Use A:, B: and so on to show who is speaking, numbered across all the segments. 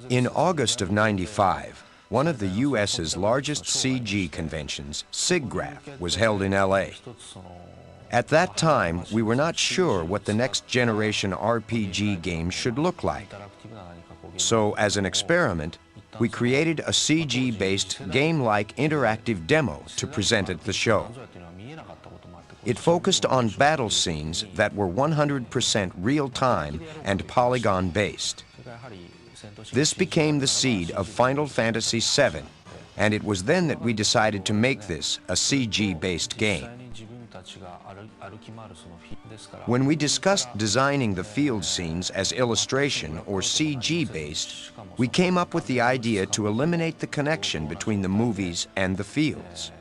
A: In August of '95, one of the US's largest CG conventions, SIGGRAPH, was held in LA. At that time, we were not sure what the next generation RPG game should look like. So, as an experiment, we created a CG-based, game-like interactive demo to present at the show. It focused on battle scenes that were 100% real-time and polygon-based. This became the seed of Final Fantasy VII, and it was then that we decided to make this a CG-based game. When we discussed designing the field scenes as illustration or CG-based, we came up with the idea to eliminate the connection between the movies and the fields.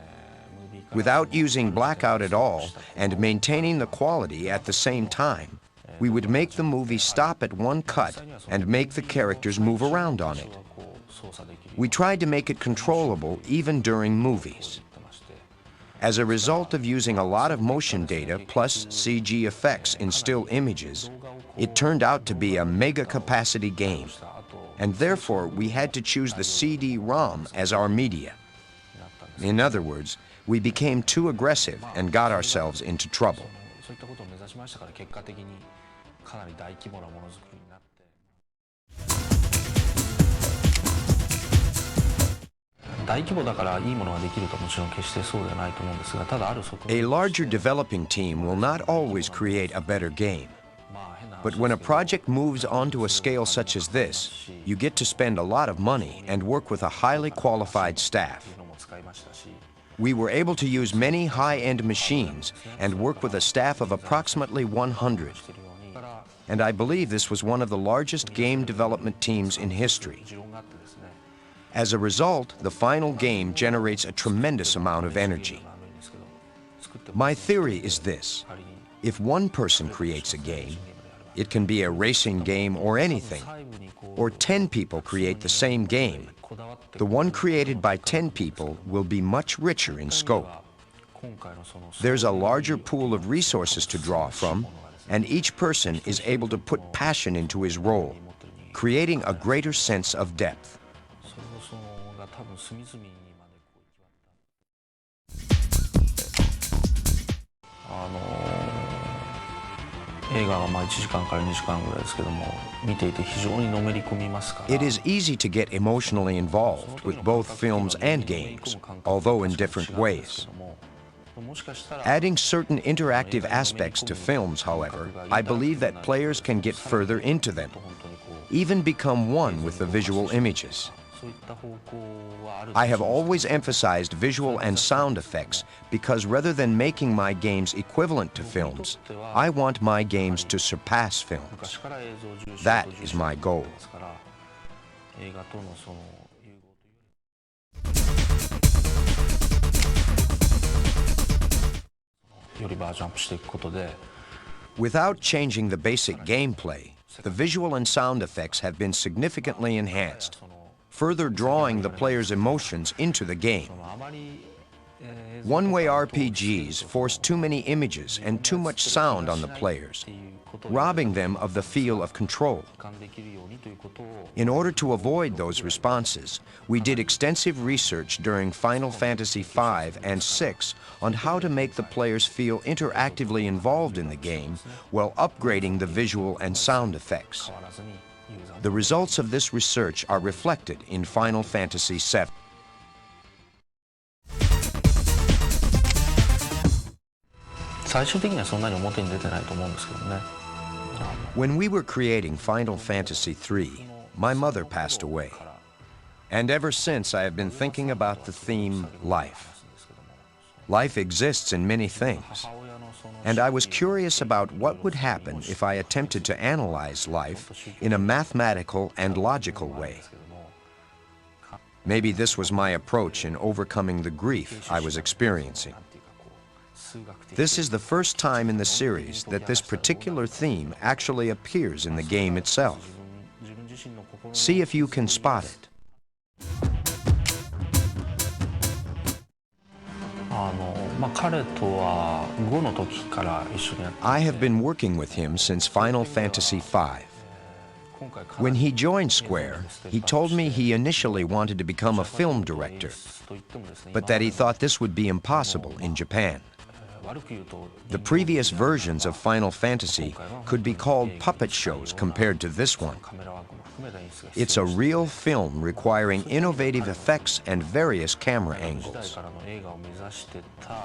A: Without using blackout at all and maintaining the quality at the same time, we would make the movie stop at one cut and make the characters move around on it. We tried to make it controllable even during movies. As a result of using a lot of motion data plus CG effects in still images, it turned out to be a mega-capacity game, and therefore we had to choose the CD-ROM as our media. In other words, we became too aggressive and got ourselves into trouble. A larger developing team will not always create a better game. But when a project moves onto a scale such as this, you get to spend a lot of money and work with a highly qualified staff. We were able to use many high-end machines and work with a staff of approximately 100. And I believe this was one of the largest game development teams in history. As a result, the final game generates a tremendous amount of energy. My theory is this: if one person creates a game, it can be a racing game or anything, or 10 people create the same game, the one created by 10 people will be much richer in scope. There's a larger pool of resources to draw from, and each person is able to put passion into his role, creating a greater sense of depth. It is easy to get emotionally involved with both films and games, although in different ways. Adding certain interactive aspects to films, however, I believe that players can get further into them, even become one with the visual images. I have always emphasized visual and sound effects because rather than making my games equivalent to films, I want my games to surpass films. That is my goal. Without changing the basic gameplay, the visual and sound effects have been significantly enhanced, further drawing the player's emotions into the game. One-way RPGs force too many images and too much sound on the players, robbing them of the feel of control. In order to avoid those responses, we did extensive research during Final Fantasy V and VI on how to make the players feel interactively involved in the game while upgrading the visual and sound effects. The results of this research are reflected in Final Fantasy VII. When we were creating Final Fantasy III, my mother passed away. And ever since, I have been thinking about the theme, life. Life exists in many things. And I was curious about what would happen if I attempted to analyze life in a mathematical and logical way. Maybe this was my approach in overcoming the grief I was experiencing. This is the first time in the series that this particular theme actually appears in the game itself. See if you can spot it. I have been working with him since Final Fantasy V. When he joined Square, he told me he initially wanted to become a film director, but that he thought this would be impossible in Japan. The previous versions of Final Fantasy could be called puppet shows compared to this one. It's a real film requiring innovative effects and various camera angles.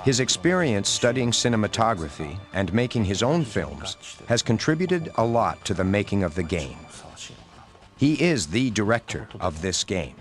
A: His experience studying cinematography and making his own films has contributed a lot to the making of the game. He is the director of this game.